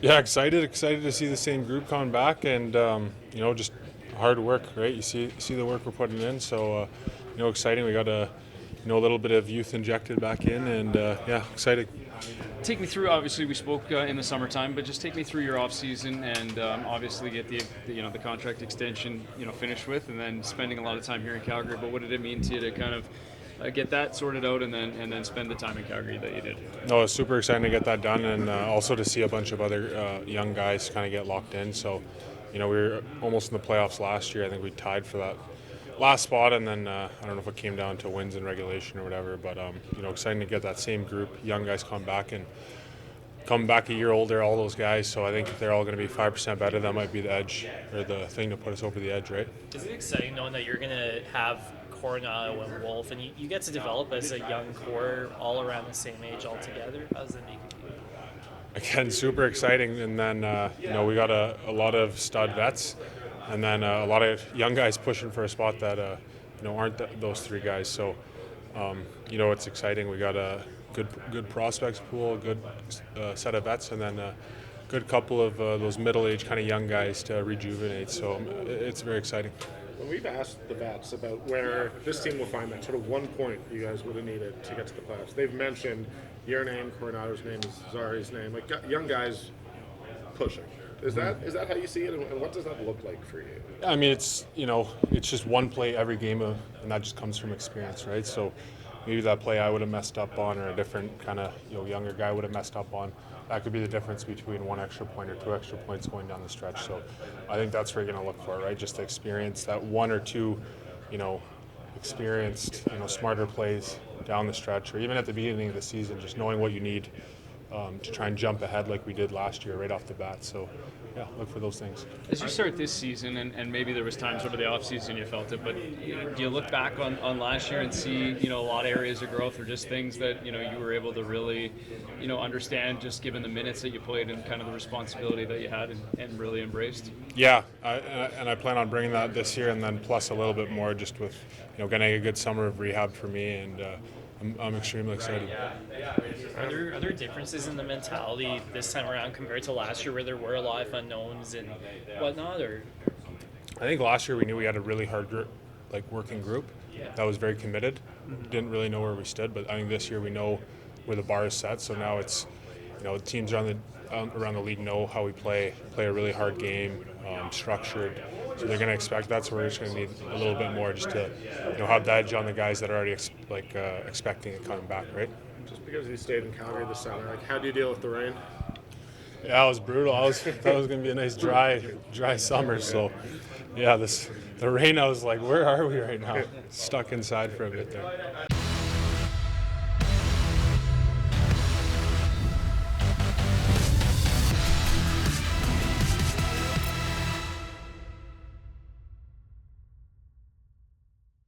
Yeah, excited to see the same group coming back, and just hard work, right? You see the work we're putting in, so exciting. We got a little bit of youth injected back in, and yeah, excited. Take me through. Obviously, we spoke in the summertime, but just take me through your off season and obviously get the contract extension finished with, and then spending a lot of time here in Calgary. But what did it mean to you to kind of get that sorted out and then spend the time in Calgary that you did? No, it's super exciting to get that done, and also to see a bunch of other young guys kind of get locked in. So, we were almost in the playoffs last year. I think we tied for that last spot, and then I don't know if it came down to wins in regulation or whatever. But exciting to get that same group, young guys, come back a year older, all those guys. So I think if they're all going to be 5% better, that might be the edge or the thing to put us over the edge, right? Is it exciting knowing that you're going to have Coronado and Wolf, and you get to develop as a young core all around the same age altogether? How does that make you feel? Again, super exciting. And then, we got a lot of stud vets, and then a lot of young guys pushing for a spot that, aren't those three guys. So, it's exciting. We got a good prospects pool, a good set of vets, and then a good couple of those middle-aged kind of young guys to rejuvenate. So it's very exciting. When we've asked the vets about where this team will find that sort of 1 point you guys would have needed to get to the playoffs, they've mentioned your name, Coronado's name, Zari's name, like young guys pushing. Is that how you see it, and what does that look like for you? I mean, it's just one play every game, and that just comes from experience, right? So maybe that play I would have messed up on, or a different kind of younger guy would have messed up on. That could be the difference between 1 extra point or 2 extra points going down the stretch. So I think that's what you're going to look for, right? Just the experience, that 1 or 2, experienced, smarter plays down the stretch, or even at the beginning of the season, just knowing what you need to try and jump ahead like we did last year right off the bat. So, yeah, look for those things. As you start this season, and maybe there was times over the offseason you felt it, but do you look back on last year and see, a lot of areas of growth, or just things that, you were able to really, understand just given the minutes that you played and kind of the responsibility that you had and really embraced? Yeah, I plan on bringing that this year, and then plus a little bit more just with, getting a good summer of rehab for me, and I'm extremely excited. Are there differences in the mentality this time around compared to last year, where there were a lot of unknowns and whatnot? Or I think last year we knew we had a really hard working group that was very committed. Didn't really know where we stood, but I think this year we know where the bar is set. So now it's, the teams around the league know how we play a really hard game, structured. So they're going to expect that. So we're just going to need a little bit more just to, have the edge on the guys that are already expecting it coming back, right? Just because you stayed in Calgary this summer, how do you deal with the rain? Yeah, it was brutal. I thought it was going to be a nice dry summer. So, yeah, the rain, I was like, where are we right now? Stuck inside for a bit there.